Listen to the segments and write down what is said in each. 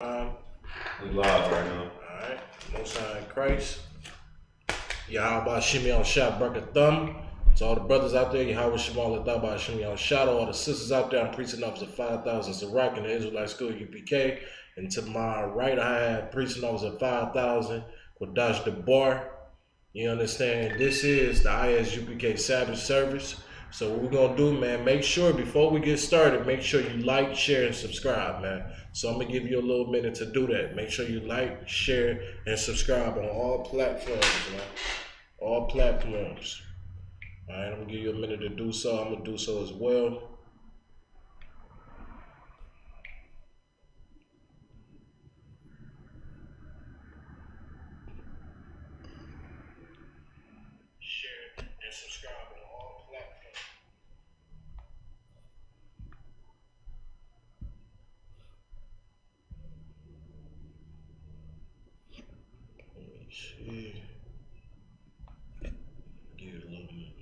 We live right now. Alright, Most High in Christ. Yahawah Bahasham Yahawashi. To all the brothers out there, Yahawah Bahasham Yahawashi. All the sisters out there, I'm preaching officer 5,000 Barak in the Israelite school I.S.U.P.K. And to my right, I have preaching officer 5,000 Kodash the Bar. You understand? This is the I.S.U.P.K. Sabbath service. So what we're going to do, man, make sure before we get started, make sure you like, share, and subscribe, man. So I'm going to give you a little minute to do that. Make sure you like, share, and subscribe on all platforms, man. All platforms. All right, I'm going to give you a minute to do so. I'm going to do so as well. Share and subscribe on all platforms. Let me see. Give it a little minute.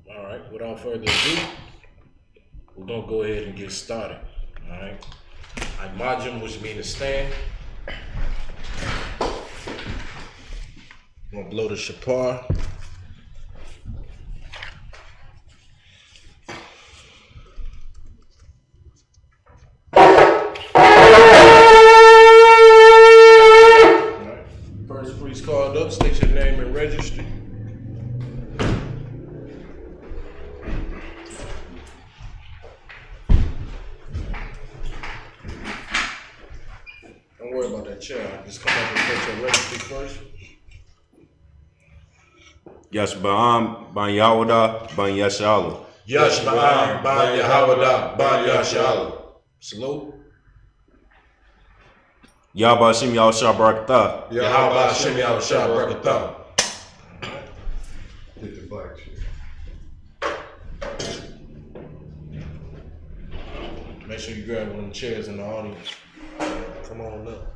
All right, without further ado, we're going to go ahead and get started. All right. Imagine, which means to stand. I'm going to blow the Shamar. All right. First priest called up, state your name and registry. Don't worry about that chair. Just come up and take your registry first. Yashba'am, Ban Yahawah, Ban Yashala. Yashba'am, Ban Yahawah, Ban Yashala. Salute. Yahawah Bahasham Yahawashi Barakatah. Yahawah Bahasham Yahawashi Barakatah. Get the black shit. Make sure you grab one of the chairs in the audience. Come on up.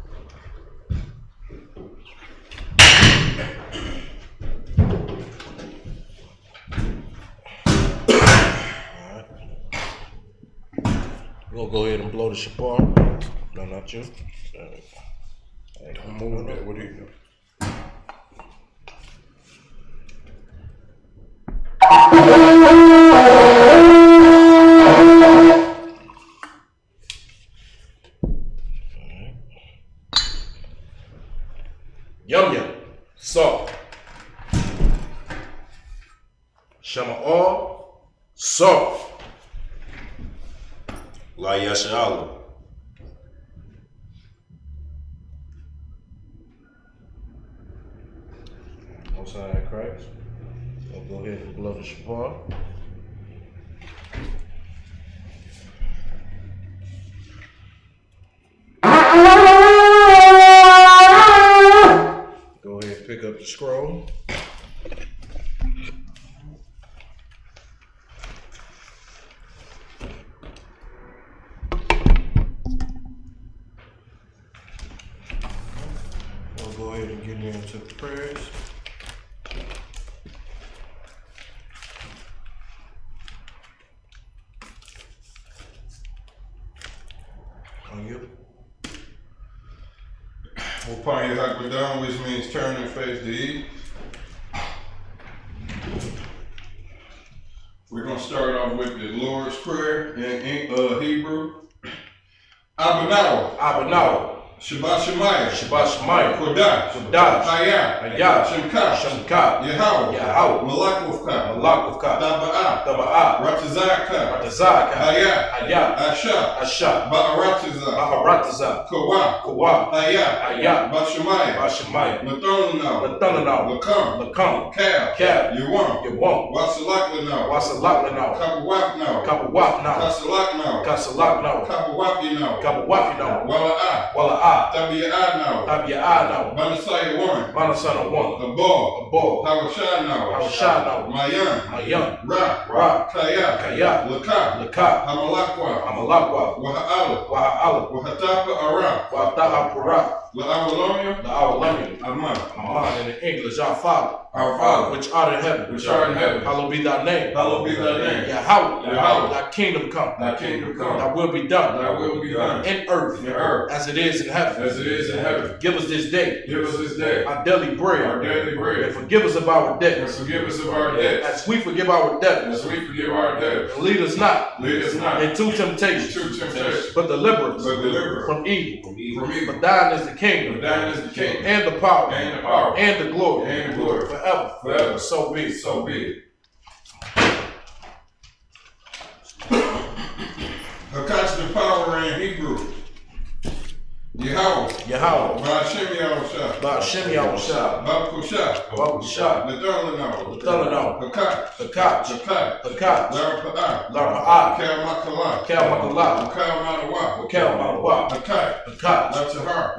We're gonna go ahead and blow the Shamar. No, not you. Don't move that. What are you doing? Yum yum. Salt. Shamar. Salt. La Yashala. Most High in Christ. We'll go ahead and blow the Shamar. Go ahead and pick up the scroll. We'll go ahead and get into the prayers. On you. Upon Yahawah, which means turn and face the east. We're going to start off with the Lord's Prayer in Hebrew. Abanawa. Shabbat Shemayah. Shabbat Shemayah. Kodash. Kodash. Hayah. Shemka. Shemka. Yahawah. Malakufka. Malakufka. Taba'ah. Ratazaka. Hayah. Asha. Ba'aratiza. Kawa. Hayah. Bashemaya. Nathanaw. Lakam. Kab. Yawam. Wasalaklanau. Kabawapnau. Kasalaknau. Kabawapinau. Wala'ah. Tabia'ah. Banasana 1. Abal. Hawashanau. Mayan. Ra. Kaya. Laka. Hamalakwa. Waha'ala. Wahatapa Ara. La'awalamium. Aman. In the English, our Father, which art in heaven, hallowed be thy name. Yahawah, thy kingdom come. Thy will be done. In earth, as it is in heaven. Give us this day our daily bread. And forgive us of our debts. As we forgive our debtors. And lead us not into temptation, but deliver us from evil. For thine is the kingdom, and the power, and the glory, forever. So be it. Hakash the power in Hebrew. Yahawah. Bahasham Yahawashi. Bakusha. Nathanaw. Hakash. Larpa'ah. Kalmakala.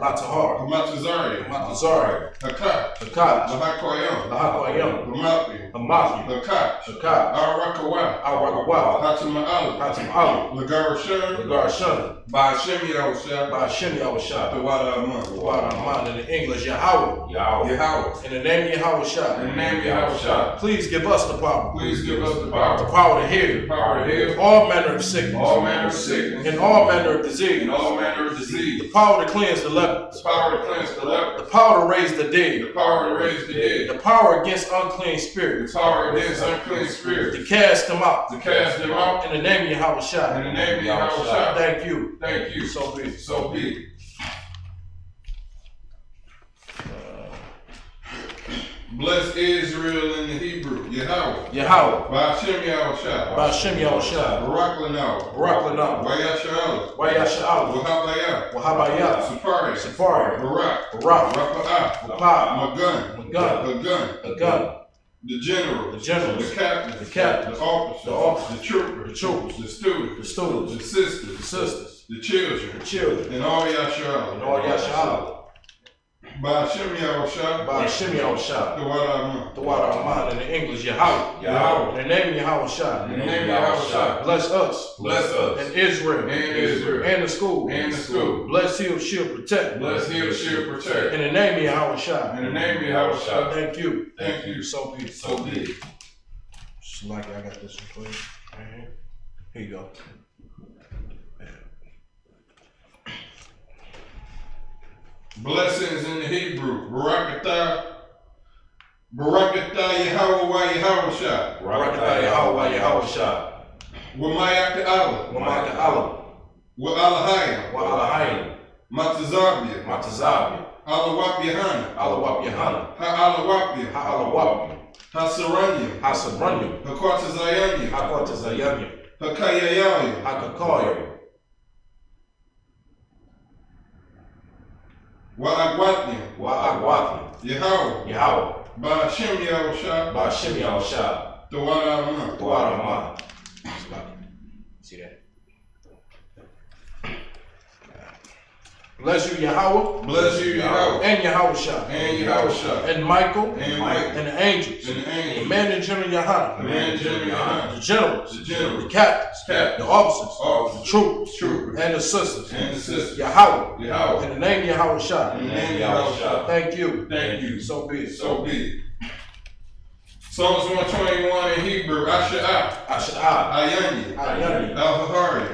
Latahar. Hamatazari. Hakash. Lahakwayam. Hakash. Arakawa. Hatama'ala. Lagarashan. Bahasham Yahawashi. The water of in the English, Yahawah. In the name of Yahawah. Please give us the power. The power to heal. All manner of sickness. And all manner of disease. The power to cleanse the lepers. The power to raise the dead. The power against unclean spirits. To cast them out. In the name of Yahawah. Thank you. So be it. Bless Israel in the Hebrew. Yahawah. Bahasham Yahawashi. Barak. Wayasha'ala. Wahabaya. Sapari. Barak. Rapa'ah. Magun. The general. The captain. The officer. The troopers. The students. The sisters. The children. And all Yasha'ala. Bahasham Yahawashi. The water of in the English, Yahawah. In the name of Yahawah. Bless us. And Israel. And the school. Bless, heal, shield, protect. In the name of Yahawah. Thank you. So be it. Like I got this one for you. Right here you go. Blessings in the Hebrew. Barakatah Yahawah Yahawashi. Wamayaka Allah. Wa Alahayim. Matazabia. Alawap Yahanna. Ha Hasaranyim. Hakwatazayanyim. Hakakayayim. Wa'agwatnim. Yahawah. Bahasham Yahawashi. The water of See that? Bless you, Yahawah. And Yahawah. And Michael. And the angels. The man in General Yahanna. The generals. The captains. The officers. The troopers. And the sisters. Yahawah. In the name of Yahawah. Thank you. So be it. Psalms 121 in Hebrew. Asha'ah. Ayani. Al-Hahari.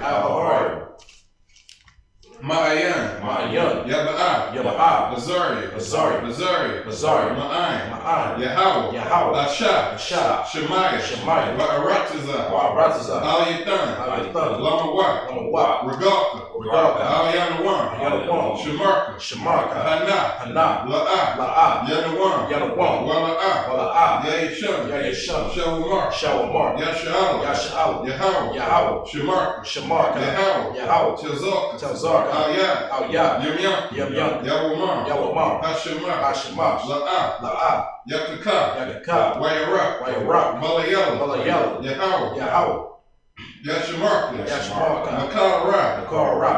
Ma'ayan. Ma'ayan. Yaba'ah. Yaba'ah. Azariah. Azariah. Azariah. Azariah. Ma'ayan. Ma'ayan. Yahawah. Yahawah. Ashah. Ashah. Shemaiah. Shemaiah. Ba'aratazah. Ba'aratazah. Al-Yathan. Al-Yathan. Lamawah. Lamawah. Regalka. Regalka. Al-Yanawan. Yanawan. Shamarka. Shamarka. Hannah. Hannah. La'ah. La'ah. Yanawan. Yanawan. Wala'ah. Wala'ah. Yahisham. Yahisham. Shawamar. Shawamar. Yasha'al. Yasha'al. Yahawah. Yahawah. Shamarka. Shamarka. Yahawah. Yahawah. Tazarka. Tazarka. Al-Yad. Al-Yad. Yamyan. Yamyan. Yawamar. Yawamar. Hashemah. Hashemah. La'ah. La'ah. Yakaka. Yakaka. Wayarak. Wayarak. Malayala. Malayala. Yahawah. Yahawah. Yashamarka. Yashamarka. Makara. Nakara.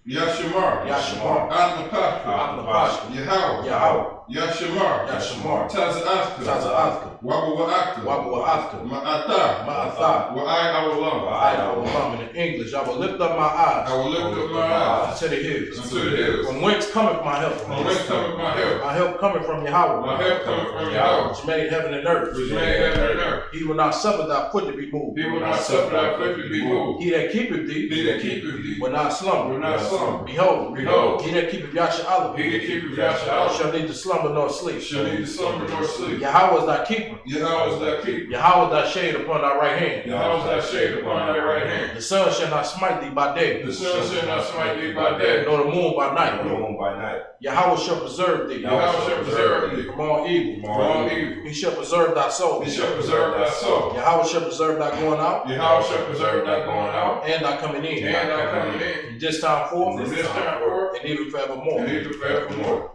Yashamar. Yashamar. Atnapaka. Atnapashka. Yahawah. Yahawah. Yashamar. Yashamar. Taza'atka. Taza'atka. Wabawa'atka. Wabawa'atka. Ma'atah. Ma'atah. Wa'ai In English, I will lift up my eyes I will lift up my eyes to the hills. unto the hills. From whence cometh my help? From whence cometh my help? My help cometh from Yahawah. My help cometh from Yahawah, which made heaven and earth. which made heaven and earth. He will not suffer thy foot to be moved. He will not suffer thy foot to be moved. He that keepeth thee He that keepeth thee will not slumber. will not slumber. Behold, Behold, he that keepeth Yasha'al he that keepeth Yahshua shall neither slumber nor sleep. shall neither slumber nor sleep. Yahawah is thy keeper. Yahweh is thy keeper. Yahawah is thy shade upon thy right hand. Yahweh is thy shade upon thy right hand. The sun shall not smite thee by day, The sun shall not smite thee by day, nor the moon by night. night. Yahawah shall preserve thee Yahweh shall preserve thee from all evil. from all evil. He shall preserve thy soul. He shall preserve thy soul. Yahawah shall preserve thy going out Yahweh shall preserve thy going out and thy coming in. and thy coming in From this time forth from this time forth and even forevermore. and even forevermore.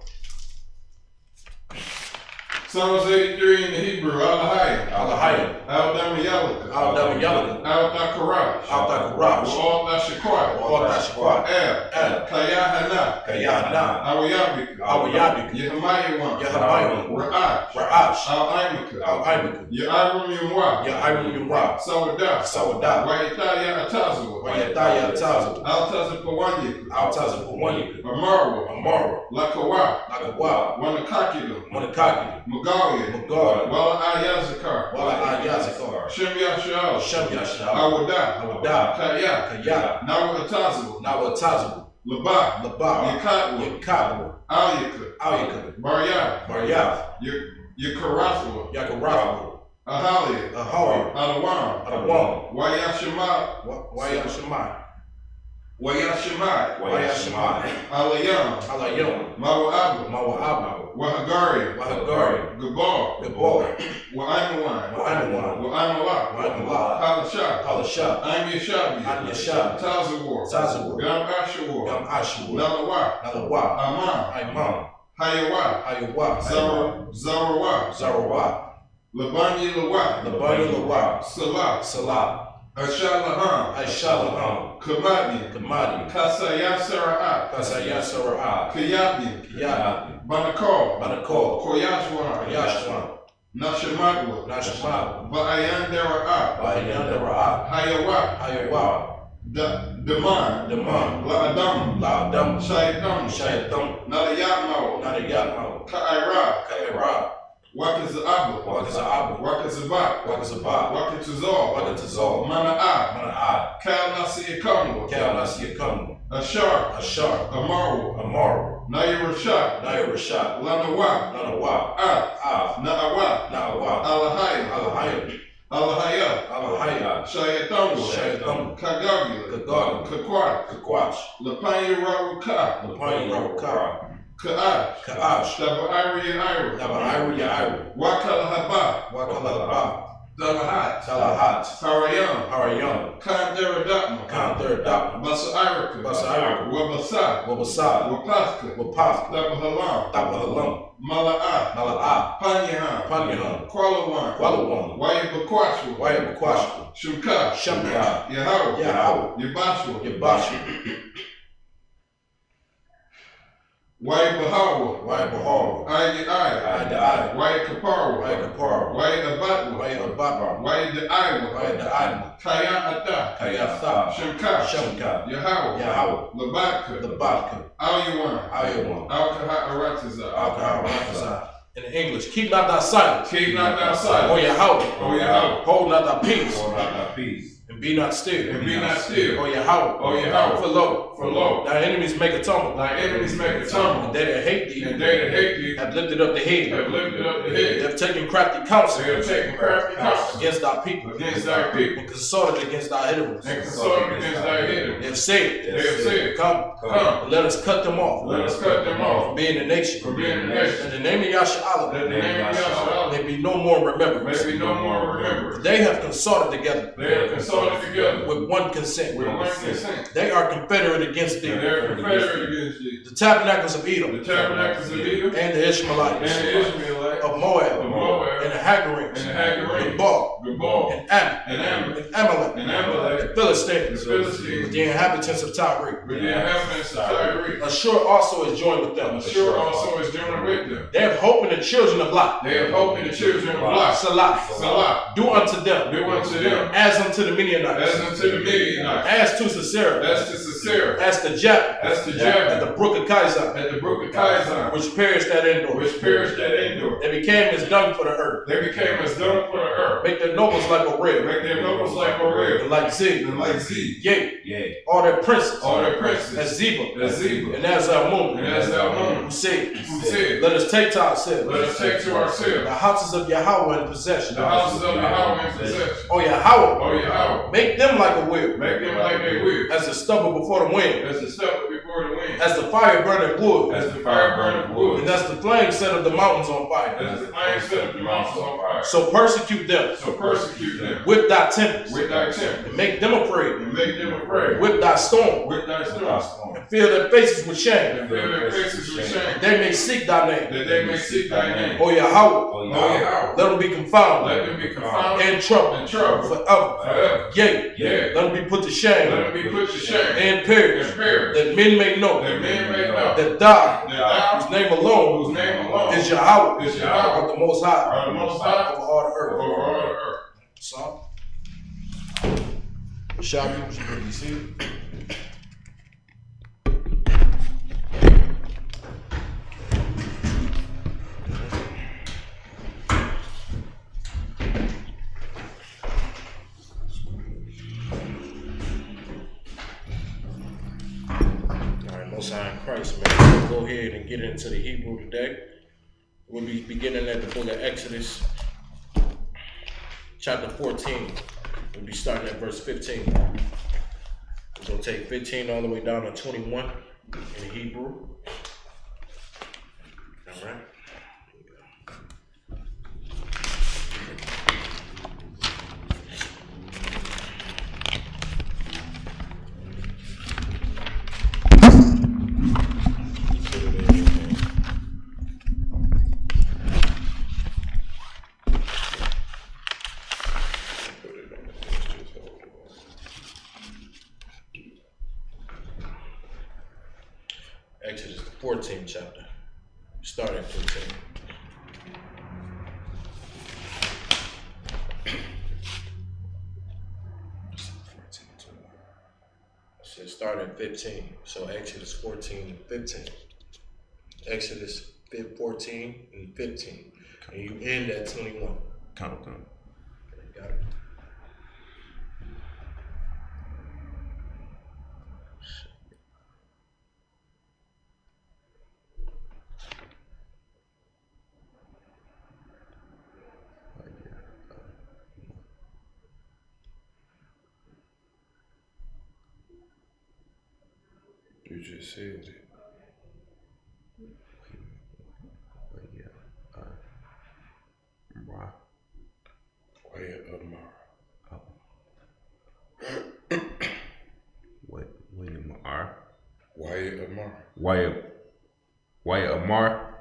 Psalms 83 in the Hebrew, Alahayim, Alahayim. Al-Dama Yalaka, Al-Dama Yalaka. Al-Dakarash, Al-Dakarash. Al-Dashakwai, Al-Dashakwai. El, Kayahana, Kayahana. Awayabika, Awayabika. Yehamayawan, Yehamayawan. Ra'ash, Ra'ash. Al-Aimaka, Al-Aimaka. Ya'irum Yumwa, Ya'ayim Yumra. Sawadah, Sawadah. Wayataya Atazawa, Wayataya Atazawa. Altazapawanyika, Altazapawanyika. Amarwa, Amara. Lakawa, Lakawa. Wanakakida, Monakaki. Magalia, Magalia. Wala Ayazakar, Wala Ayazakar. Shem Yashal, Shem Yashal. Awadah, Awadah. Kaya, Kaya. Nawa Atazawa, Nawatazawa. Labah, Labah. Yakatwa, Yakatwa. Aliyaka, Aliyaka. Baryah, Baryath. Yakarathwa, Yakarathwa. Ahalia, Aholia. Adawam, Adawam. Wayashima, Wayashemai. Wayashimai, Wayashemai. Alayam, Alayom. Mawa'aba, Mawa'aba. Wahagari, Wahagari. Gabal, Gabor. Wa'aimawan, Wa'aimawan. Wa'aimalak, Wa'aimalak. Halashah, Halashah. I'm Yashabi, I'm Yashabi. Tazawar, Tazawar. Gam Ashawar, Yam Ashua. Nalawa, Nalawa. Amam, Imam. Hayawa, Ayawa. Zarawa, Zarawa. Labani Lawa, Labani Lawa. Salah, Salah. Ashalaham, Aishalaham. Kamadi, Kamadi. Kasaya Sara'at, Kasaya Sara'ah. Kayabi, Kiyabi. Banakal, Banakol. Koyashwan, Yashwan. Nashamadwa, Nashma. Ba'ayan Dara'at, Bayanda Ra'ah. Hayawa, Ayawa. Daman, Daman. La'adam, La'adam. Shaitam, Shaitam. Nalayatmao, Nadayatmao. Ka'ira, Kaira. Wakaza'aba, Wakaza'aba. Wakazabat, Wakazabat. Wakatazal, Wakatazal. Mana'at, Mana'at. Kal Nasi Ikamwa, Cal Nasiyakamu. Ashar, Ashar. Amaru, Amaru. Nayirashat, Nair Rashad. Lanawa, Nanawa. At, Na'awa, Na'awa. Alahayim, Alahayim. Alahayat, Alahayat. Shayatamwa, Shayatam. Kagagila, Kagag. Kakwat, Kakwach. Lapanya Rawuka, Lapani Rawakara. Ka'ash, Ka'ash. Tabairi Ira, Naba Iru Ya'iru. Wakalahaba, Wakalaba. Dalahat, Talahat. Harayam, Harayam. Kandaradapma, Kanther Dapma. Basairaka, Basairaka. Wabasa, Wabasad. Wapaska, Wapaf. Dabahalam, Tapahalam. Mala'at, Mala'ah. Panyahan, Panyahan. Kwalawan, Kwalawan. Wayabakwashwa, Wayabakwashwa. Shumka, Shamka. Yahawah, Yahawah. Yabashwa, Yabashi. Wayabahawa, Wayabahar. Ayai, Ayai. Wayakaparwa, Wayakapar. Wayabatwa, Wayababa. Wayadaiwa, Wayada'adma. Kaya'ata, Kayatha. Shumka, Shamka. Yahawah, Yahawah. Labatka, Labatka. Ayawan, Ayawan. Alkaha Alcohol. In English, keep not thy silence. Keep not thy silence. O Yahawah. O Yahawah. Hold not thy peace. Hold out thy peace. And And be not still. And be not still. O Yahawah. O Yahawah. For lo, thy enemies make a tumble. Thy enemies make a tumble. And they that hate thee. And they that hate thee Have lifted up the head. have lifted up the They head. have taken crafty counsel. They have taken crafty counsel Against thy people. against thy people. And consulted against thy enemies. And consulted against thy They enemies. have said. They have said, Come. Come, And let us cut them off. let us cut them From off being a nation. from being a nation. In the name of Yahshua. That the name of Yahshua May be no more remembered. may be no more remembered. They have consulted together. They have consulted together With one consent. with one consent. They are confederate against thee. And they are confederate against thee. The tabernacles of Edom. The tabernacles of Edom And the Ishmaelites. and the Israelites Of Moab. of Moab And the Hagarims. and the Hagarims, Gebal. Gebal, And Ammon. and Ammon, And Amalek. and Amalek, The Philistines. the Philistines, With the inhabitants of Tyre. with the inhabitants of Tyre. Ashur also is joined with them. Ashur also is joined with them. They have hope in the children of Lot. They have hope in the children of Lot. Salah. Salah, Do unto them. do unto them As unto the Midianites. as unto the Midianites, As to Sisera. as to Sisera, As to Japheth. as to At Japheth, the brook of Kaiser. at the brook of Kaiser, Which perished at Endor. which perished at Endor. They became as dung for the earth. They became as dung for the earth. Make their nobles like a rail. Make their nobles like a rail, And like Zig. and like Z. Yea. All their princes. All their princes, As Zeba. as Zeba, And as Almon. and as Almon, Who said, who said, let us take to ourselves let us take to the ourselves houses of Yahweh in possession. the houses of Yahweh in possession. O Yahweh, O Yahweh, make them like a wheel, make them like they will, as the stubble before the wind, as the stubble before the wind, as the fire burning wood, as the fire burning wood, and as the flame set of the mountains on fire. as the flame set the mountains on fire. So persecute them So persecute them with thy tempest, with thy temper, and make them afraid and make them afraid with thy storm, with thy storm, and fill their faces with shame, and fill their faces with shame, they may seek thy name. that they may seek thy name. O Yahweh, O Yahweh, let them be confounded let them be confounded and troubled and troubled forever. forever. Yea, Yea, let them be put to shame let them be put to shame and perish, and perish, that men may know that men may know that thou, that thou, whose name alone whose name alone is Yahweh, is Yahweh, of the Most High, are the Most High over all the earth. over all the earth. So, shall you see? Most High in Christ, man. We'll go ahead and get into the Hebrew today. We'll be beginning at the book of Exodus, chapter 14. We'll be starting at verse 15. We're going to take 15 all the way down to 21 in Hebrew. All right. Exodus, the 14th chapter. Start at 15. So start at 15. So Exodus 14 and 15. Exodus 14 and 15. And you end at 21. Count. Got it. You just said it. Wyatt Amar. William R. Wyatt Amar. Wyatt Amar.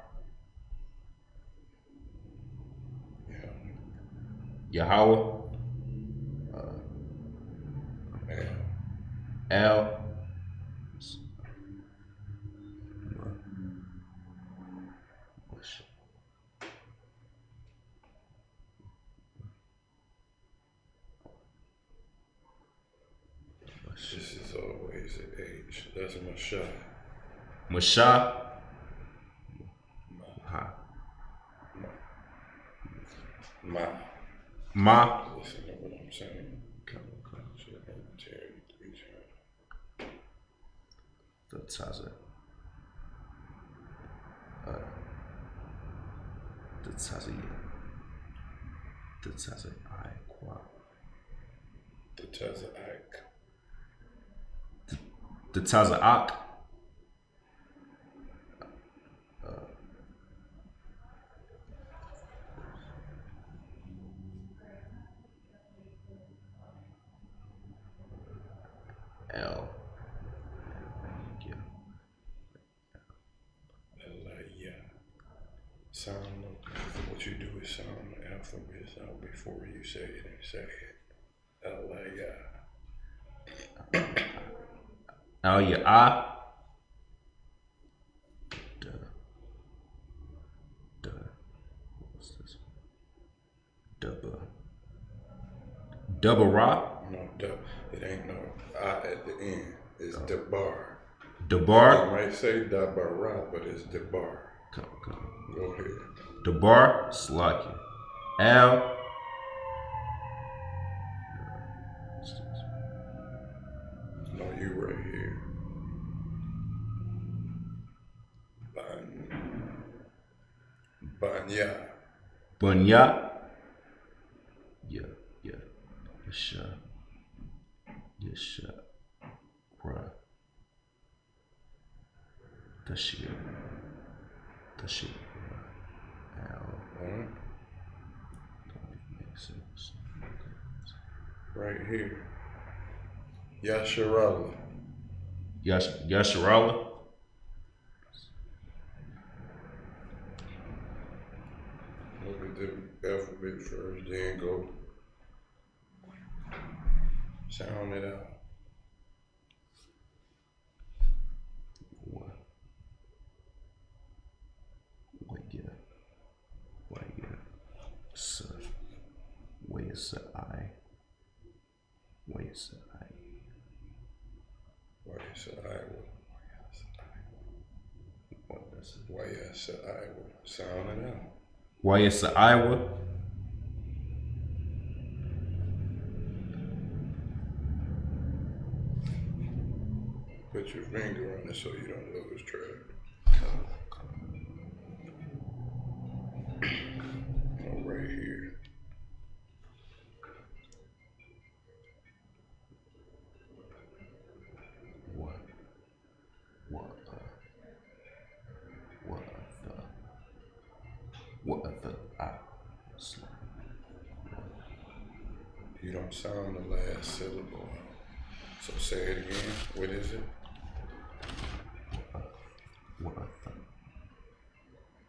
Yahawah. L. This is always an H. That's Masha. Masha. Ma. Ma. Listen to what I'm saying. the Taza, the Taza, the Taza, The Taza Ike. the Taza Ak, L, Yeah. Sound. What you do is sound the alphabets out before you say it and say it. L, ya, I, what's this? Double rock, No, it ain't no I at the end. It's Debar. Debar, You might say Dabara, but it's Debar. come. Go ahead. Debar, Slacky, L, No, you right here. Banya. Bunya, yeah, Yesha, bruh, the shit, L, don't make sense. Right here. Yasharala. Yasharala, Look at the alphabet first, then go sound it out. Where's the I? Where's the I? Iowa. Sound it out. Why it's the Iowa? Put your finger on it so you don't lose track. Oh, right here. What the I? You don't sound the last syllable. So say it again. What is it? What the?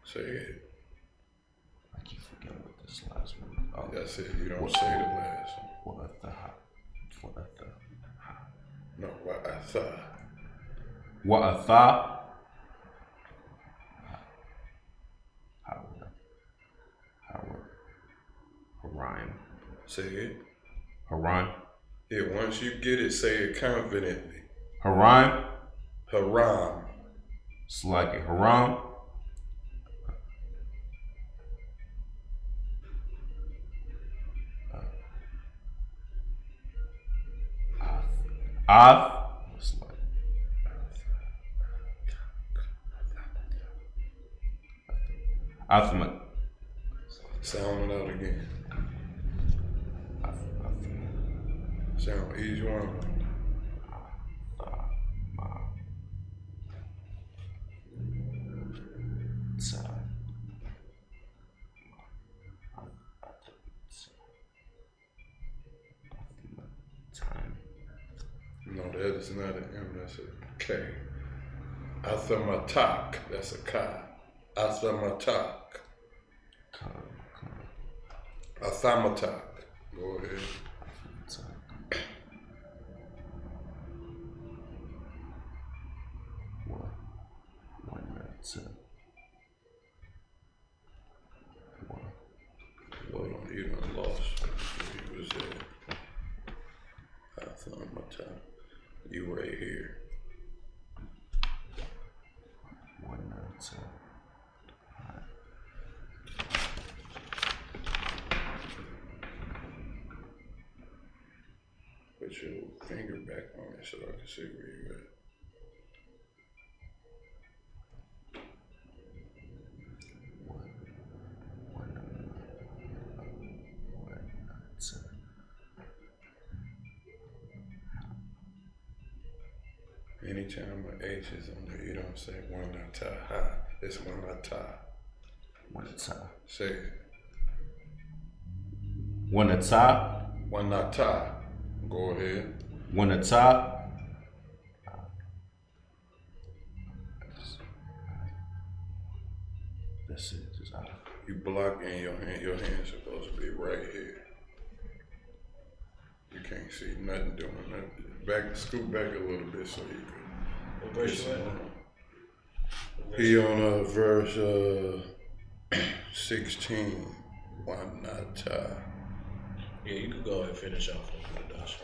Say it. I keep forgetting what this last one. Oh, that's it. You don't say the last one. What the? No, what I thought. What a thought. Haran. Say it. Haran. Yeah, once you get it, say it confidently. Haran. Haram. It's like it. Haram. It's like ahtham. Sound it out again. Sound each one. No, that is not an M, that's a K. Athamatak, that's a K. Athamatak. Athamatak. Go ahead. Hold on, you done lost. He was there. Athamatak. You right here. Put your finger back on it so I can see where you at. anytime an H is on there, you don't say one ata ha. It's one ata. One ata. Say it. One ata. One ata. Go ahead. One ata. That's it. Just out. You block in your hand. Your hand's supposed to be right here. You can't see nothing doing nothing. Back, scoot back a little bit so you can. What verse you at? He on verse 16. One ata. Yeah, you could go ahead and finish off.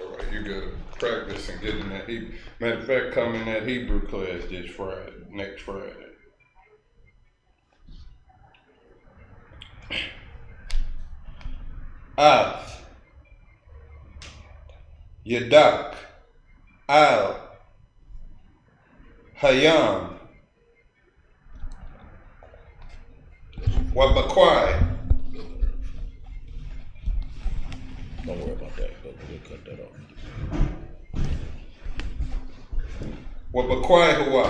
All right, you gotta practice and get in that Hebrew. Matter of fact, come in that Hebrew class this Friday, next Friday. Av, Yadak, Al, Hayam, Wabakwai. Don't worry about that. We'll cut that off. Wabakwai Hua.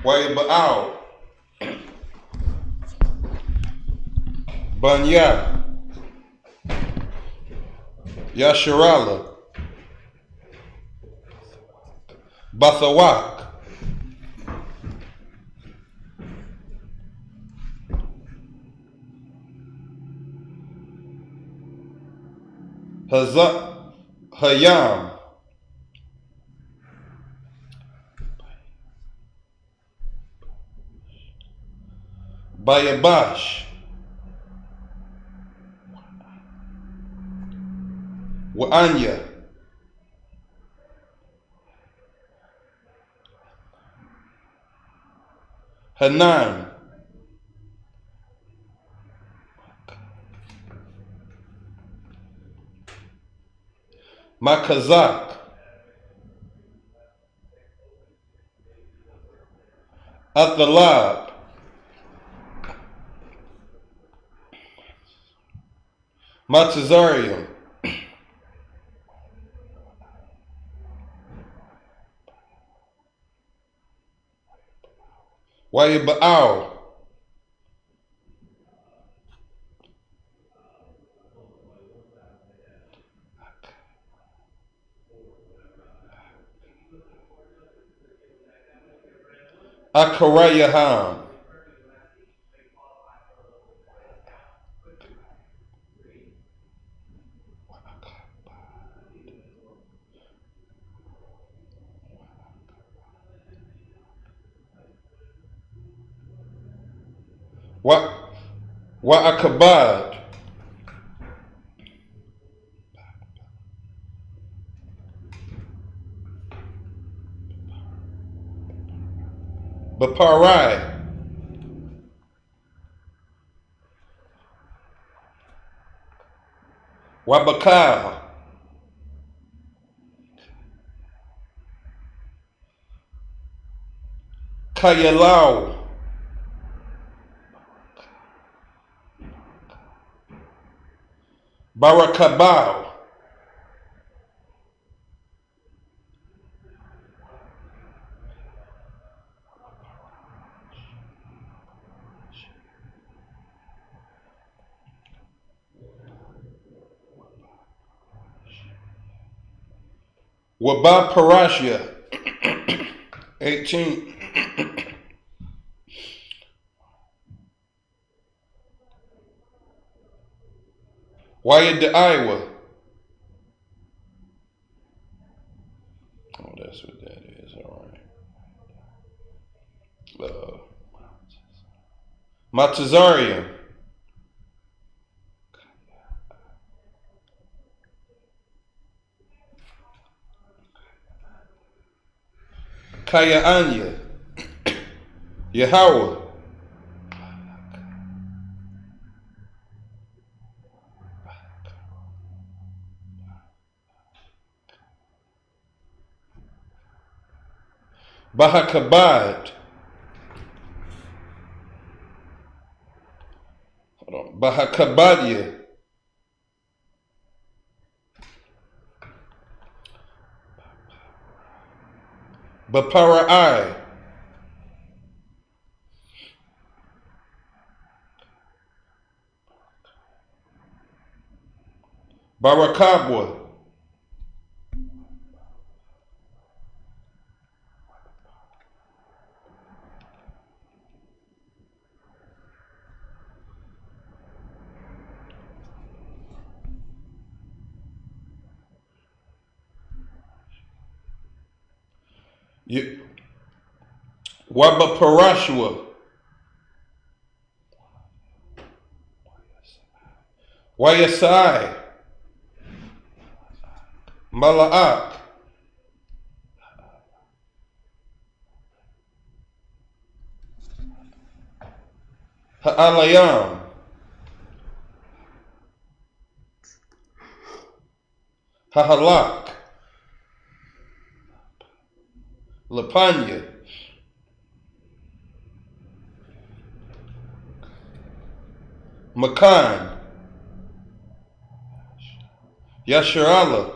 Waiba'al. Banya. Yasharala. Bathawak. Hayam. Bayabash. Wa'anya. Hanan. Makazak. Athalab. Matazarium. Wayaba'al. Akarayaham. Wa'akabad. Baparai. Wabakal. Kayalau. Barakabal. Wabaparashia. 18. Wayad the Iowa. Oh, that's what that is. All right. Matazarium. Kaya'anya. Yahawah. Bahakabad. Hold on. Bahakabadia. Baparai. Barakabwa. Wabaparashua. Wayasai. Mala'ak. Ha'alayam. Hahalak. Lapanya. Makan. Yasharala.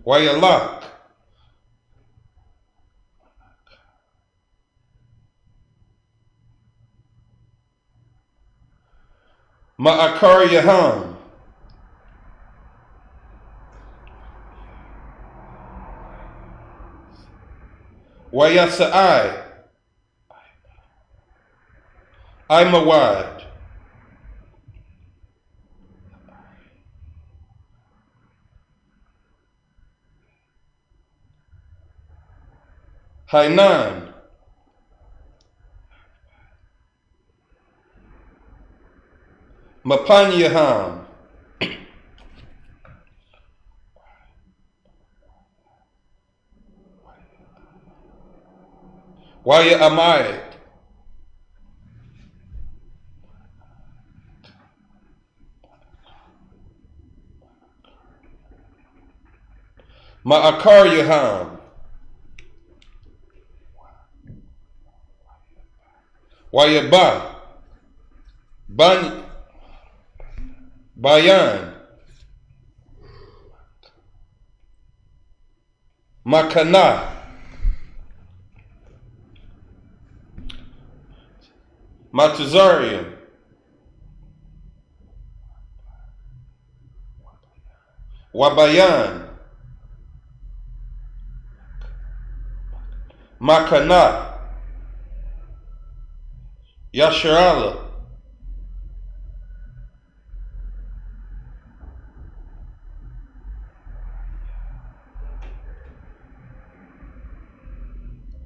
Wayalak. Ma'akar Yaham. Wayasa'ai. Imawad. Hainan. Mapanyaham. Waya Amai. Ma'akar Yaham. Waya Ba. Bayan. Makana. Matazarian. Wabayan. Makana. Yasharala.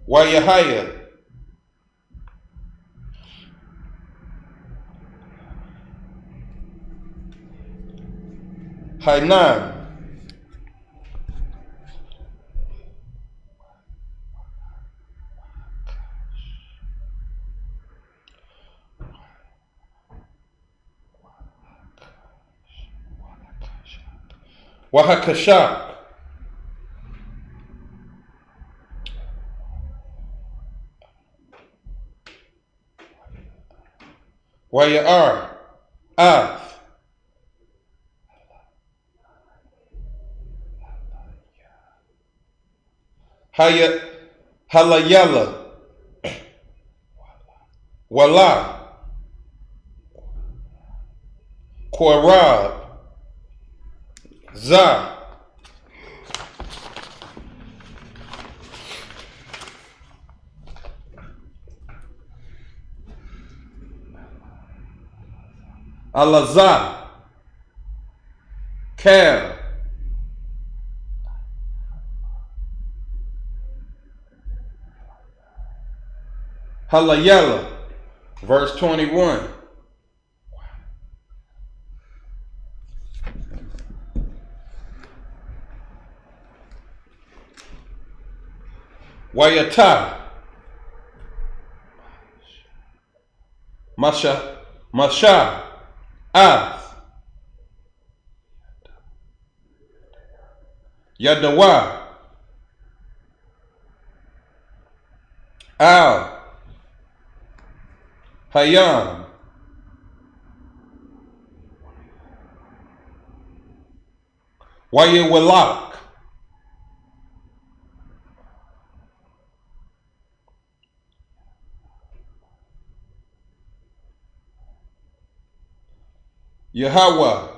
Wayahaya. Hainan. Wahakashak. Wayar. Ath. Halayala. Wala. Korab. Za. Alaza. Kel. Halayala. Verse 21. Wayata. Masha. Ath. Yadawa. Al. Hayam. Wayawalak. Yahawah.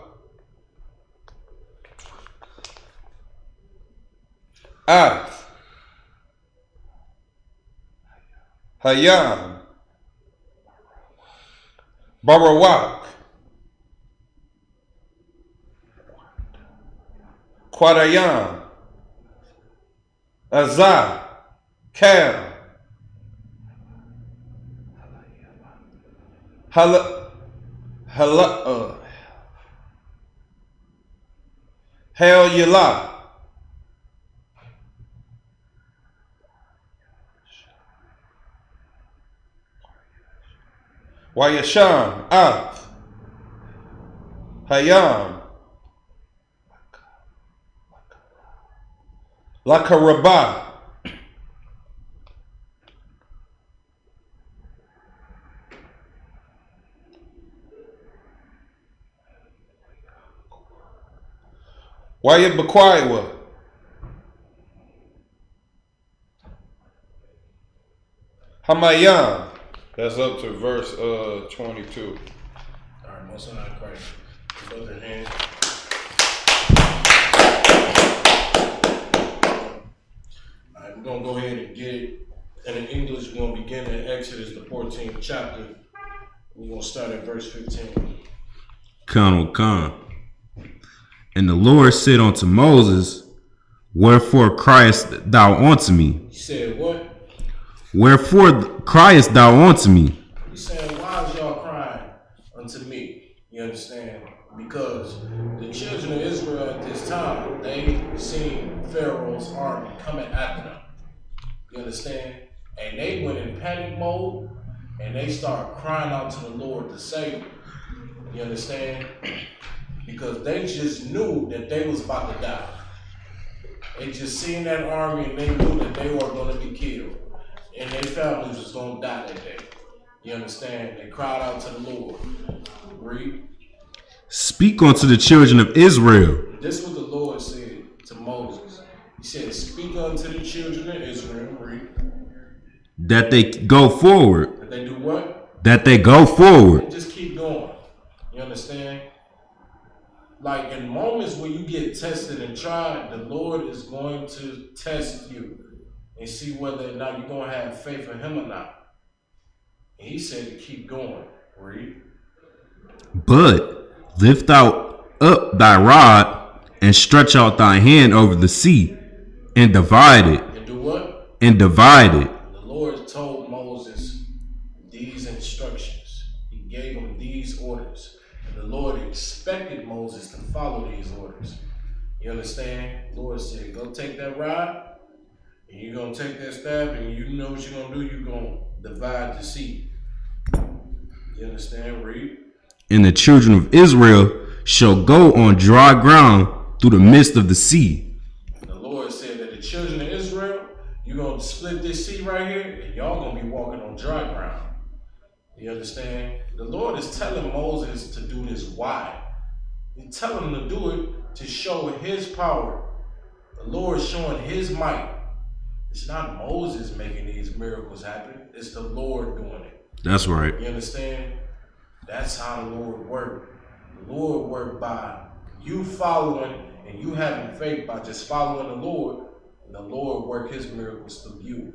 Hayam. Barak. Quadayam. Azah. Cam. Hell Yalah. Wayasham. Hayam. Lakarabah. Wayabakwiwa. Hamayam. That's up to verse 22. All right, most high Christ. Both your hands. All right, we're gonna go ahead and get it. And in English, we're gonna begin in Exodus, the 14th chapter. We're gonna start at verse 15. Con. And the Lord said unto Moses, wherefore criest thou unto me? He said, what? Wherefore criest thou unto me? He said, why is y'all crying unto me? You understand? Because the children of Israel at this time, they seen Pharaoh's army coming after them. You understand? And they went in panic mode and they started crying out to the Lord to save them. You understand? Because they just knew that they was about to die. They just seen that army and they knew that they were going to be killed. And their families was going to die that day. You understand? They cried out to the Lord. Read. Speak unto the children of Israel. This is what the Lord said to Moses. He said, speak unto the children of Israel. Read. That they go forward. That they do what? That they go forward. And just keep going. You understand? Like in moments when you get tested and tried, the Lord is going to test you and see whether or not you're going to have faith in him or not. And he said to keep going. Read. But lift thou up thy rod and stretch out thy hand over the sea and divide it. And do what? And divide it. The Lord told Moses these instructions. He gave him these orders. And the Lord expected Moses to follow these orders. You understand? The Lord said, go take that rod. And you're going to take that staff and you know what you're going to do. You're going to divide the sea. You understand? Read. And the children of Israel shall go on dry ground through the midst of the sea. The Lord said that the children of Israel, you're going to split this sea right here and y'all going to be walking on dry ground. You understand? The Lord is telling Moses to do this. Why? He's telling him to do it to show his power. The Lord is showing his might. It's not Moses making these miracles happen. It's the Lord doing it. That's right. You understand? That's how the Lord worked. The Lord worked by you following and you having faith by just following the Lord. And the Lord worked his miracles through you.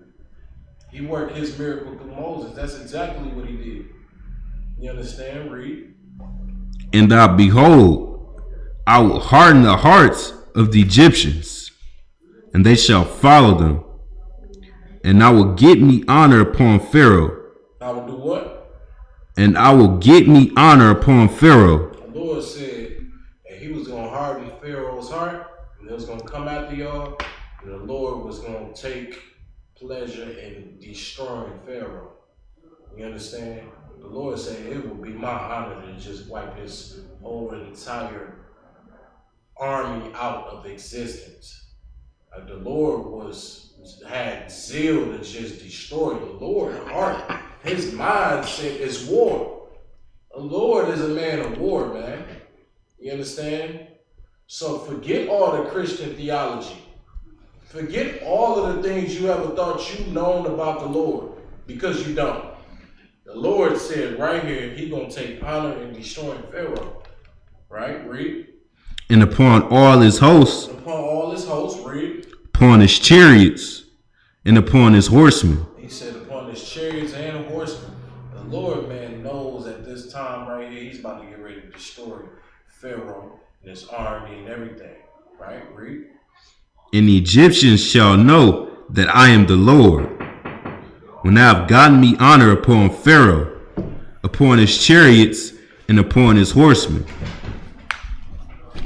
He worked his miracle through Moses. That's exactly what he did. You understand? Read. And thou behold, I will harden the hearts of the Egyptians, and they shall follow them. And I will get me honor upon Pharaoh. I will do what? And I will get me honor upon Pharaoh. The Lord said that he was going to harden Pharaoh's heart, and it was going to come after y'all, and the Lord was going to take pleasure in destroying Pharaoh. You understand? The Lord said it will be my honor to just wipe his whole entire army out of existence. Like the Lord had zeal to just destroy. The Lord heart, his mindset is war. The Lord is a man of war, man. You understand? So forget all the Christian theology. Forget all of the things you ever thought you known about the Lord, because you don't. The Lord said right here, he gonna take honor in destroying Pharaoh. Right, read. And upon all his hosts, Upon all his hosts, read. Upon his chariots, and upon his horsemen. He said upon his chariots and horsemen. The Lord, man, knows at this time right here, he's about to get ready to destroy Pharaoh and his army and everything. Right, read. And the Egyptians shall know that I am the Lord, when I have gotten me honor upon Pharaoh, upon his chariots, and upon his horsemen.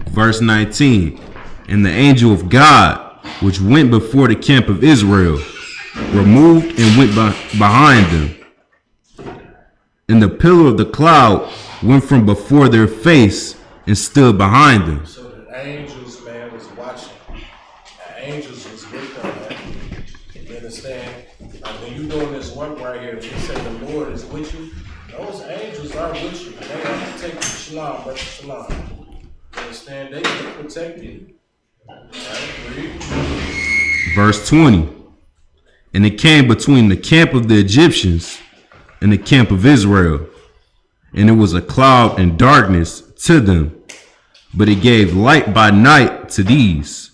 Verse 19. And the angel of God, which went before the camp of Israel, removed and went behind them. And the pillar of the cloud went from before their face and stood behind them. So the angels, man, was watching. The angels was with them, man. You understand? Like when you doing this work right here, you say the Lord is with you, those angels are with you. They are protecting you. Shalom, brother, shalom. You understand? They can protect you. Verse 20. And it came between the camp of the Egyptians and the camp of Israel, and it was a cloud and darkness to them, but it gave light by night to these,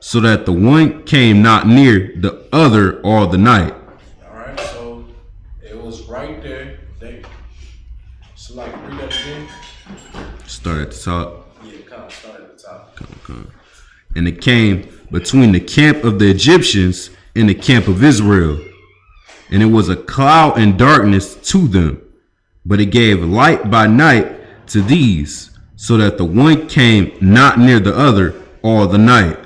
so that the one came not near the other all the night. All right, so it was right there. So like read that again. Start at the top. Yeah, kind of start at the top. Come. And it came between the camp of the Egyptians and the camp of Israel, and it was a cloud and darkness to them, but it gave light by night to these, so that the one came not near the other all the night.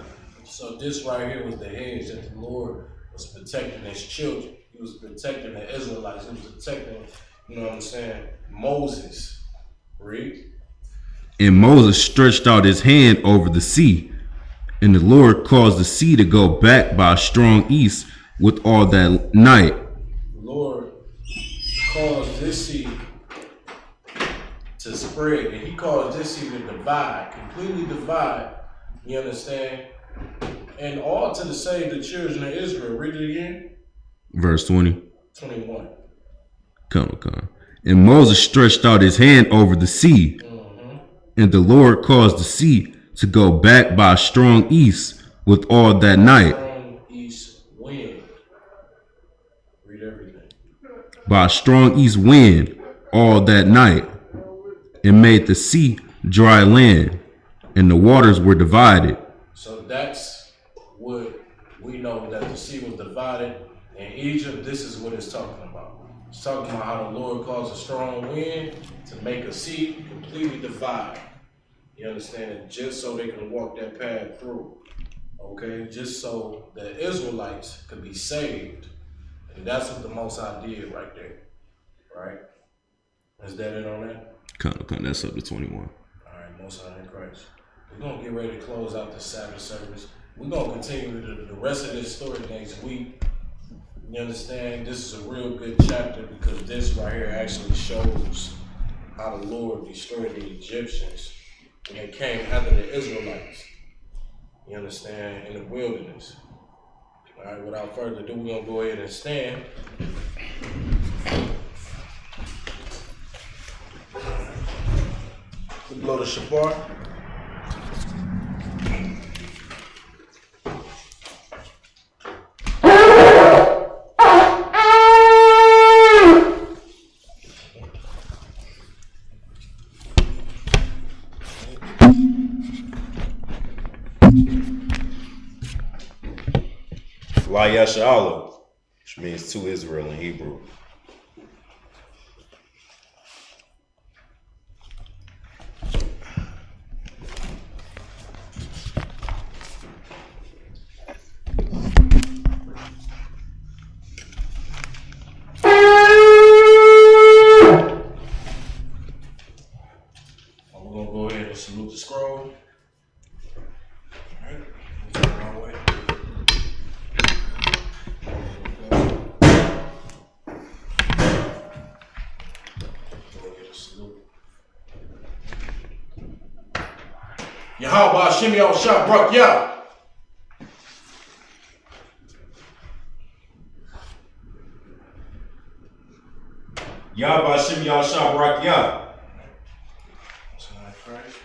So this right here was the hedge that the Lord was protecting his children. He was protecting the Israelites. He was protecting, you know what I'm saying, Moses. Read. And Moses stretched out his hand over the sea, and the Lord caused the sea to go back by a strong east with all that night. The Lord caused this sea to spread, and he caused this sea to divide, completely divide. You understand? And all to save the children of Israel. Read it again. Verse 20. 21. Come. And Moses stretched out his hand over the sea, and the Lord caused the sea to go back by a strong east with all that night. Strong east wind. Read everything. By a strong east wind all that night, and made the sea dry land, and the waters were divided. So that's what we know, that the sea was divided. In Egypt, this is what it's talking about. It's talking about how the Lord caused a strong wind to make a sea completely divide. You understand it? Just so they can walk that path through. Okay? Just so the Israelites could be saved. And that's what the Most High did right there. Right? Is that it on that? Come. That's up to 21. All right, Most High in Christ. We're going to get ready to close out the Sabbath service. We're going to continue the rest of this story next week. You understand? This is a real good chapter because this right here actually shows how the Lord destroyed the Egyptians when they came after the Israelites. You understand? In the wilderness. All right, without further ado, we're going to go ahead and stand. We blow the Shamar. Yahawah, which means to Israel in Hebrew. We're going to go ahead and salute the scroll. Yahawah Bahasham Yahawashi. Yahawah Bahasham Yahawashi. Christ.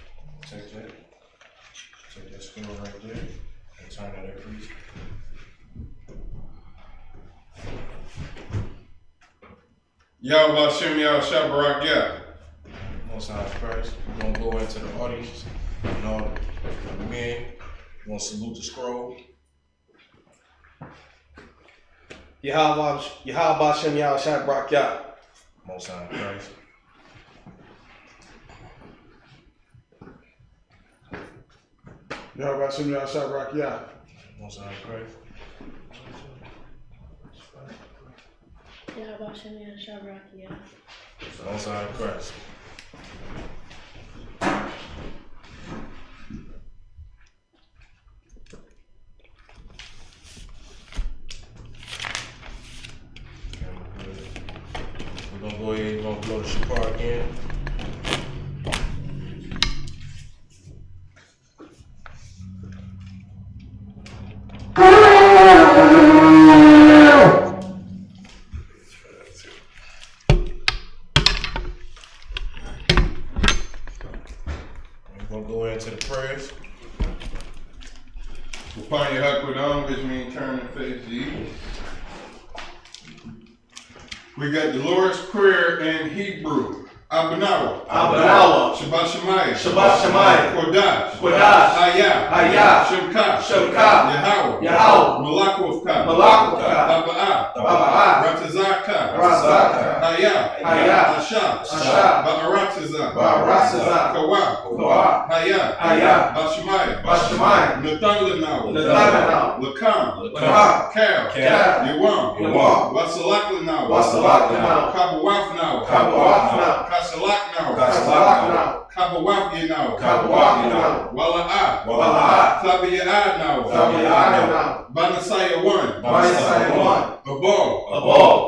Take that. Take that scroll right there and turn that every piece. Yahawah Bahasham Yahawashi barak. Most High Christ. We're going to go into the audience. And all the men. We're going to salute the scroll. Yahawah Bahasham Yahawashi barak. Most High Christ. Yahawah Bahasham Yahawashi barak. Most High Christ. Yahawah Bahasham Yahawashi barak. Most High Christ. We're going to go ahead and we're going to blow the Shamar again. We're going to go into the prayers. Upon your hakwadam, which means turn and face the east. We got the Lord's Prayer in Hebrew. Abanawa. Shabbat Shemayim. Kodash. Hayah. Shemka. Yahawah. Malakovka. Baba'ah. Ratazaka. Hayah. Asha. Ba'aratazah. Kawah. Hayah. Bashemayim. Nathan Lakam. Cal. Yawam. Wasalak Kabawaf Wala'ah. Tabi'ah Banasaya 1. Abal.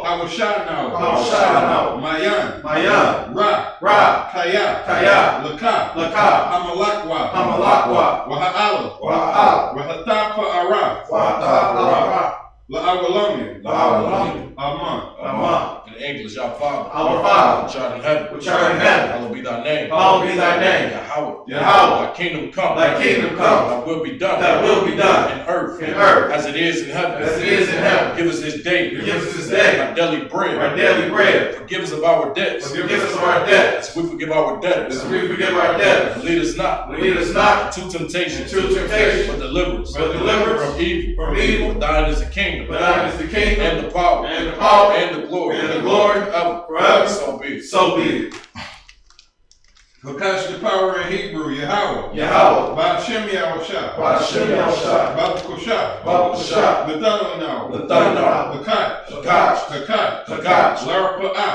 Hawashah Mayan. Ra. Kaya. Laka. Hamalakwa. Waha'ala. Wahatapa Ara. La'awalami. Aman. In English, our Father. Our Father. Which art in heaven. Hallowed be thy name. Yahawah. Thy kingdom come. Thy will be done. In earth. As it is in heaven. Give us this day. Our daily bread. Forgive us of our debts. As we forgive our debtors. And lead us not. Into temptation. But deliver us. From evil. For thine is the kingdom. And the power. And the glory. Forever. So be it. Because the power in Hebrew, Yahawah. Bahasham Yahawashi. Babakosha. Nathanaw. Hakat. Larapa'ah.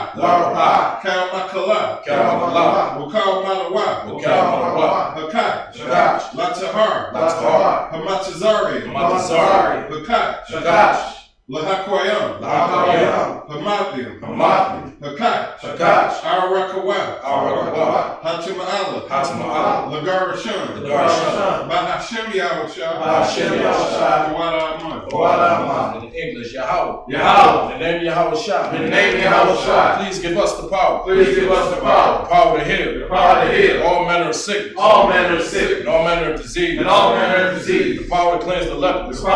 Kalmakala. Wakal Malawa. Hakat. Latahar. Hamatazari. Hakat. Lahakwayam. Hamathiam. Hakat. Arakawah. Hatima'ala. Lagarashun. Bahasham Yahawashi. In English, Yahawah. In the name Yahawashi. Please give us the power. The power to heal. All manner of sickness. And all manner of disease. The power to cleanse the lepers. The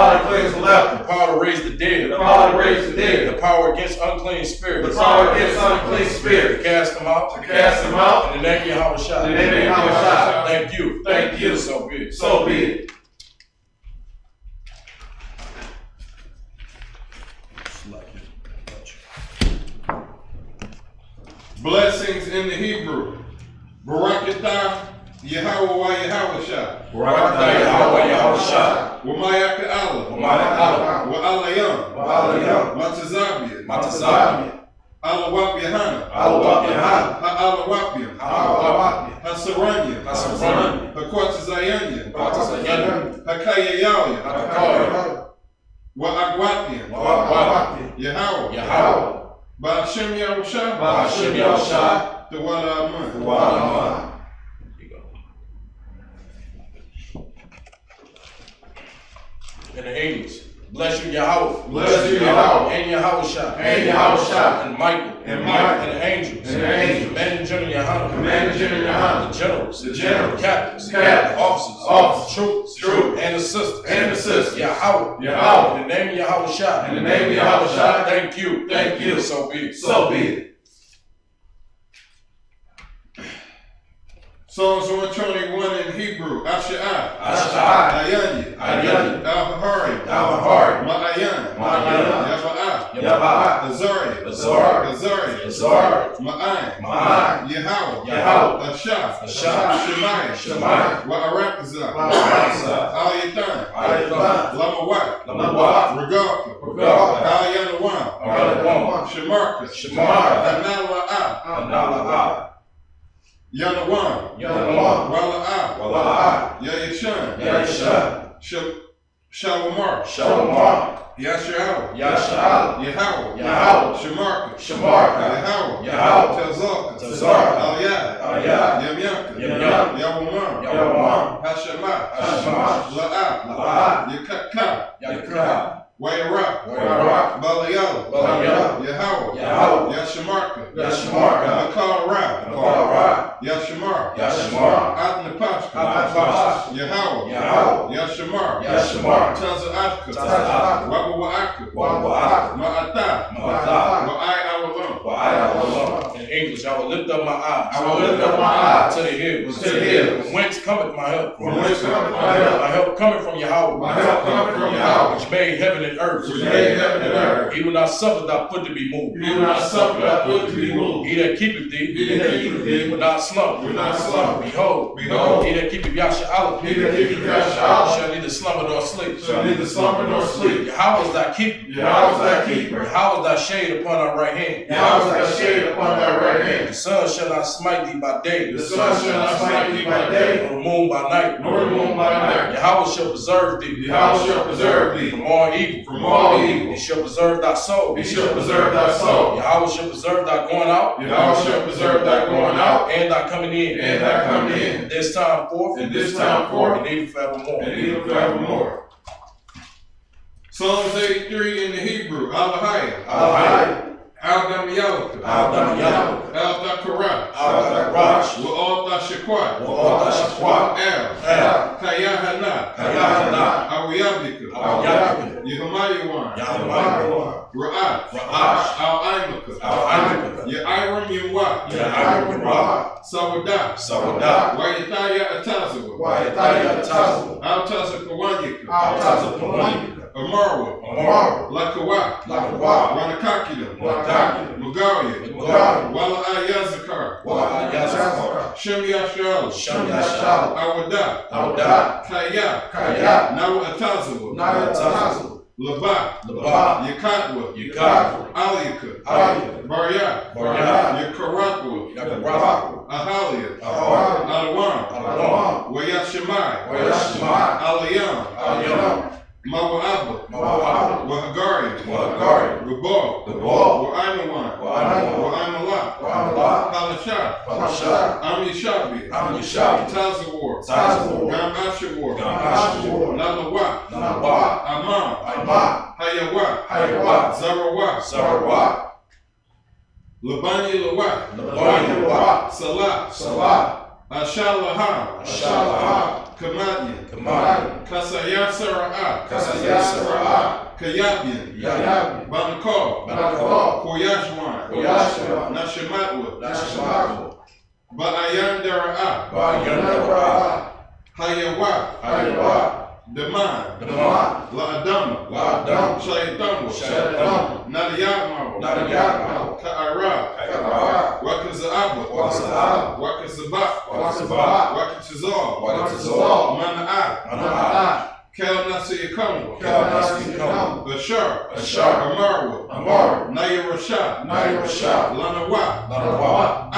power to raise the dead. The power against unclean spirits. To cast them out. In the name of Yahawashi. Thank you. So be it. Blessings in the Hebrew. Barakatah Yahawah Yahawashi. Wamayaka Allah. Wa'alayam. Matazabiya. Alawap Yahanna. Ha'alawapiam. Hasaranya. Hakwatazayanya. Hakayayaya. Wa'agwatiam. Yahawah. Bahasham Yahawashi. The Wada. In the English, Bless you, Yahweh. Bless you, Yahweh. And Yahawah. And Yahawah. And Michael. And Michael. And the angels. And the angels. Commanding General Yahanna. Commanding General Yahanna. The generals. The generals. Captains. Captains. Officers. Officers. Troops. Troops. And assistants. And assistants. Yahweh. Yahweh. In the name of Yahawah. In the name of Yahawah. Thank you. Thank you. So be it. So be it. Psalms 121 in Hebrew. Asha'ah. Asha'ah. Ayani. Ayani. Al-Bahari. Al-Bahari. Ma'ayan. Ma'ayan. Yaba'ah. Yaba'ah. Azariah. Azariah. Azariah. Azariah. Ma'ayan. Ma'ayan. Yahawah. Yahawah. Ashah. Ashah. Shemaiah. Shemaiah. Wa'arakazah. Wa'arakazah. Al-Yatan. Al-Yatan. Lamawat. Lamawat. Regalka. Regalka. Al-Yanawam. Al-Yanawam. Shemarka. Shemarka. Anala'ah. Anala'ah. Yanawam. Yanawam. Wala'ah. Wala'ah. Yayishan. Yayishan. Shalomar. Shalomar. Yasha'ah. Yasha'ah. Yahawah. Yahawah. Shemarka. Shemarka. Yahawah. Yahawah. Tazarka. Tazarka. Al-Yad. Al-Yad. Yamyanka. Yamyanka. Yawamam. Yawamam. Hashemah. Hashemah. La'ah. La'ah. Yakaka. Yakka. Wayrak. Wayrak. Balayala. Balayala. Yahawah. Yahawah. Yashemarka. Yashemarka. Makal Ra. Makal Ra. Yashamar. Yashamar. Atnapashka. Atnapashka. Yahawah. Yahawah. Yashamar. Yashamar. Taza'atka. Taza'atka. Wa'aka. Wa'aka. Ma'atah. Ma'atah. Wa'ai Awalam. Wa'ai. In English, I will lift up my eyes. I will lift up my eyes to the hills. to the hills. From whence cometh my help? From whence cometh my help? My help coming from Yahweh. My help coming from Yahweh. Which made heaven and earth. Which made heaven and earth. He will not suffer thy foot to be moved. He will not suffer thy foot to be moved. He that keepeth thee. He that keepeth thee. Will not slumber. Will not slumber. Behold. Behold. He that keepeth Yasha'ah. He that keepeth Yasha'ah. Shall neither slumber nor sleep. Shall neither slumber nor sleep. Yahweh is thy keeper. Yahweh is thy keeper. Yahweh is thy shade upon thy right hand. Yahweh is thy shade upon thy right hand. The sun shall not smite thee by day. The sun shall not smite thee by day. Nor the moon by night. Nor the moon by night. Yahweh shall preserve thee. Yahweh shall preserve thee from all evil. From all evil. He shall preserve thy soul. He shall preserve thy soul. Yahweh shall preserve thy going out. Yahweh shall preserve thy going out. And thy coming in. And thy coming in. This time forth. And this time forth. And even forevermore. And even forevermore. Psalms 83 in the Hebrew. Al-Bahaya. Al-Bahaya. Al-Damiyalaka. Al-Damiyalaka. Al-Dakarach. Al-Dakarach. Wa'al-Dashakwat. Wa'al-Dashakwat. Kayahana. Kayahana. Awiyabika. Awiyabika. Yehamayawan. Yahamayawan. Ra'at. Ra'at. Al-Aimaka. Al-Aimaka. Ya'iram Yawat. Ya'iram Yawat. Sawadah. Sawadah. Wa'yataya Atazawa. Wa'yataya Atazawa. Al-Tazakawanyika. Al-Tazakawanyika. Amarwa. Amarwa. Lakawa. Lakawa. Ranakakida. Ranakakida. Magaria. Magaria. Wala'ayazakar. Wala'ayazakar. Shem Yashal. Shem Yashal. Awada. Awada. Kaya. Kaya. Nawa Atazawa. Nawa Atazawa. Laba. Laba. Yakatwa. Yakatwa. Aliyaka. Aliyaka. Barya. Barya. Yakarakwa. Yakarakwa. Ahalia. Ahalia. Alawam. Alawam. Wayashemai. Wayashemai. Aliyam. Aliyam. Mawa'aba. Mawa'aba. Wahagari. Wahagari. Rubal. Rubal. Wa'aimawan. Wa'aimawan. Wa'aimalak. Wa'aimalak. Palashah. Palashah. Amishabi. Amishabi. Tazawar. Tazawar. Gam Ashawar. Gam Ashawar. Nalawa. Nalawa. Amam. Amam. Hayawa. Hayawa. Zarawa. Zarawa. Labani Lawa. Labani Lawa. Salah. Salah. Ashalaha. Ashalaha. Kamadian. Kamadian. Kasaya Sara'ah. Kasaya Sara'ah. Kayabian. Yayabian. Banakal. Banakal. Koyashwan. Koyashwan. Nashamatwa. Nashamatwa. Ba'ayan Dara'ah. Ba'ayan Dara'ah. Hayawa. Hayawa. Daman. Daman. La'adama. La'adama. Shaitanwa. Shaitanwa. Nadiyatmawa. Nadiyatmawa. Ka'ara. Ka'ara. Wakaza'aba. Wakaza'aba. Wakazabah. Wakazabah. Wakatizal. Wakatizal. Mana'ah. Mana'ah. Kel Nasiyakamwa. Kel Nasiyakamwa. Bashar. Bashar. Amarwa. Amarwa. Nayarashah. Nayarashah. Lanawa. Lanawa.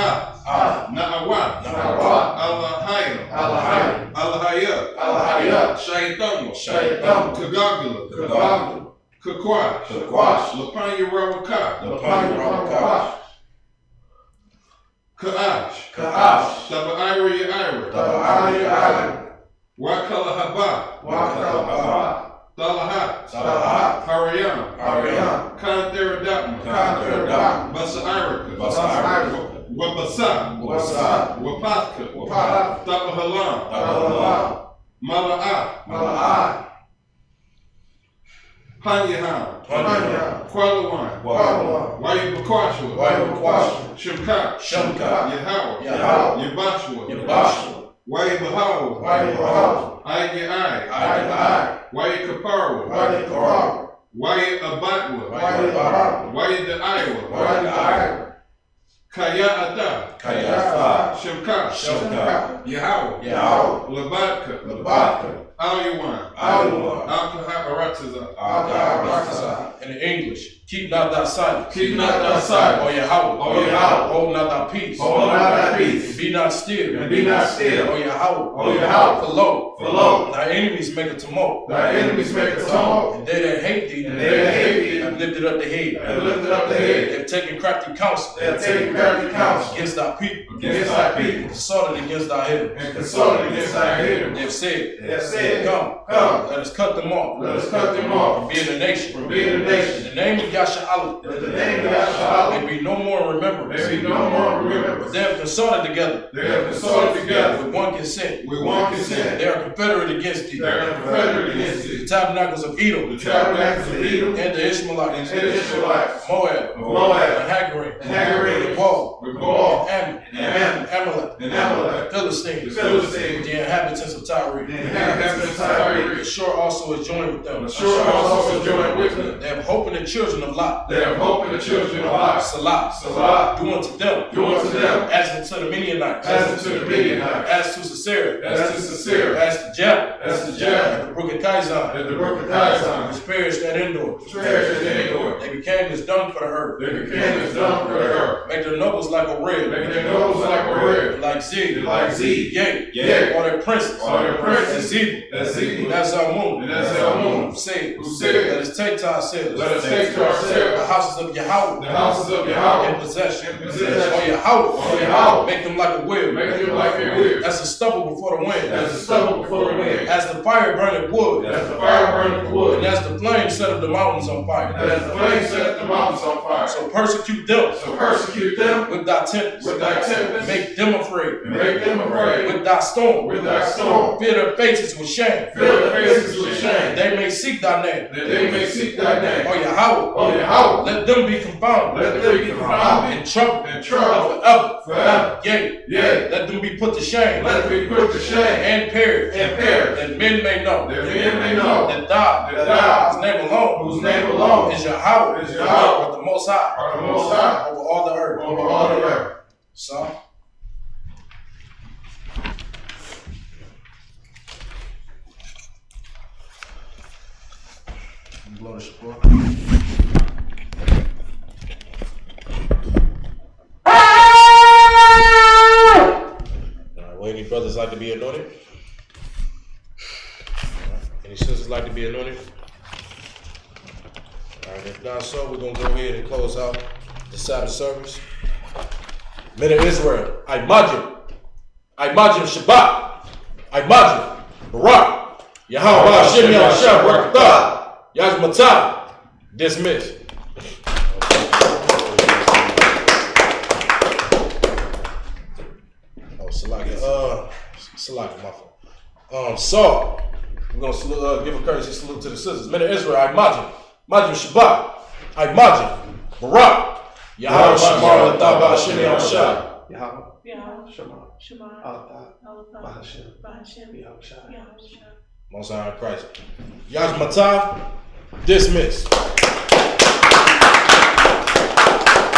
Na'awa. Na'awa. Allahaya. Allahaya. Allahaya. Allahaya. Shaitanwa. Shaitanwa. Kagagala. Kagagala. Kakwash. Kakwash. Lapanya Rawaka. Lapanya Rawaka. Ka'ash. Ka'ash. Taba'ira Ya'ira. Taba'ira Ya'ira. Wakala Haba. Wakala Haba. Salahat, Salahat, Hariam, Hariam, Kantheradapma, Kantheradapma, Basa-Irika, Basa-Irika, Wabasa, Wabasa, Wapatka, Wapatka, Tabahalam, Tabahalam, Mala'ah, Mala'ah, Hanyaham, Hanyaham, Qualawan, Qualawan, Wayabakwashua, Wayabakwashua, Shimka, Shimka, Yahawah, Yahawah, Yabashua, Yabashua, Wayabahawa, Wayabahawa, Ayai, Ayai, Wayakaparwa, Wayakaparwa, Wayabatwa, Wayabatwa, Wayadaiwa, Wayadaiwa, Kaya'ata, Kayatha, Shimka, Shimka, Yahawah, Yahawah, Labatka, Labatka, Al-Yuwan, Al-Yuwan, Al-Kaharatazah, Al-Kaharatazah. In the English, keep not thy silence. Keep not thy silence, O Yahawah. O Yahawah. Hold not thy peace. Hold not thy peace. And be not still. And be not still. O Yahawah. O Yahawah. For lo, thy enemies make a tumult. thy enemies make a tumult. And they that hate thee, And they that hate thee, have lifted up the head. have lifted up the head. They have taken crafty counsel. They have taken crafty counsel against thy people. against thy people. Consulted against thy enemies. And consulted against thy They enemies. have said, They have said, Come, let us cut them off. let us cut them off. From being a nation. From being a nation. In the name of Yahshua, That the name of Yahshua may be no more in remembrance. may be no more But remembrance. they have consulted together. They have consulted together With one consent. with one consent. They are confederate against thee. They are confederate against The thee. tabernacles of Edom. The tabernacles of Edom And the Ishmaelites. and the Israelites, Moab. Moab, And Hagarim. and Hagarim, And Paul. with Gaul, And and Ammon, Amalek. and Amalek, The Philistines. the Philistines, The inhabitants of Tyre. the inhabitants of Tyre. The shore also is joined with them. The shore also joined with them. They have hope in the children of Lot. They have hope in the children of Lot. Salah. Salah, Do unto them. do unto them As unto the Midianites. as unto the Midianites, As to Sisera. as to Sisera, As to Jeb. as to Jeb, At the brook of Kizon. at the brook of Kizon, Which perished at Endor. perished at Endor. They became as dung for the earth. They became as dung for the earth. Make their nobles like a red. Make their nose like a red, Like Zig. like Z, Yea. Yea. All their princes. All their princes. And Zebul. as Z, That's Zalmun. and as Zalmun, Who said, who said, let us take to ourselves let us take to the ourselves houses of Yahawah the houses of Yahweh in possession. in possession. O Yahawah. O Yahweh. Make them like a wheel. Make them like a wheel, As a stubble before the wind. as the stubble before the wind, As the fire burneth wood. as the fire burneth wood, And as the flame set of the mountains on and fire. as the flame set the mountains on fire. So persecute them So persecute them with thy tempest. with thy tempest, Make them afraid and make them afraid with thy storm. with thy storm. Fill their faces with shame. Fill their faces with shame, They may seek thy name. that they may seek thy name. O Yahawah. O Yahweh, Let them be confounded. let them be confounded In trouble. in trouble Forever. forever. Yea. Yea, Let them be put to shame. let them be put to shame And perish. and perish, That men may know. that men may know That thou. that thou, Whose name alone. whose name alone Is Yahawah. is Yahweh, Or the Most High. are the Most High Over all the earth. over all the earth. So. Blow the support. Well, any brothers like to be anointed? Any sisters like to be anointed? Alright, if not so, we're going to go ahead and close out the Sabbath service. Men of Israel, I imagine Shabbat, I imagine barak, Yahawah Bahasham Yahawashi, Yahshua, dismissed. Oh, Salaki, my fault. So, we're going to give a courtesy salute to the sisters. Men of Israel, I imagine Shabbat, I imagine barak, Yahawah Shamar, Bahasham Yahawashi. Yahawah, Shamar, Shamar, ahthan, Bahasham Bahasham Yahawashi. Yahawashi. Most High in Christ. Yahshua, dismissed.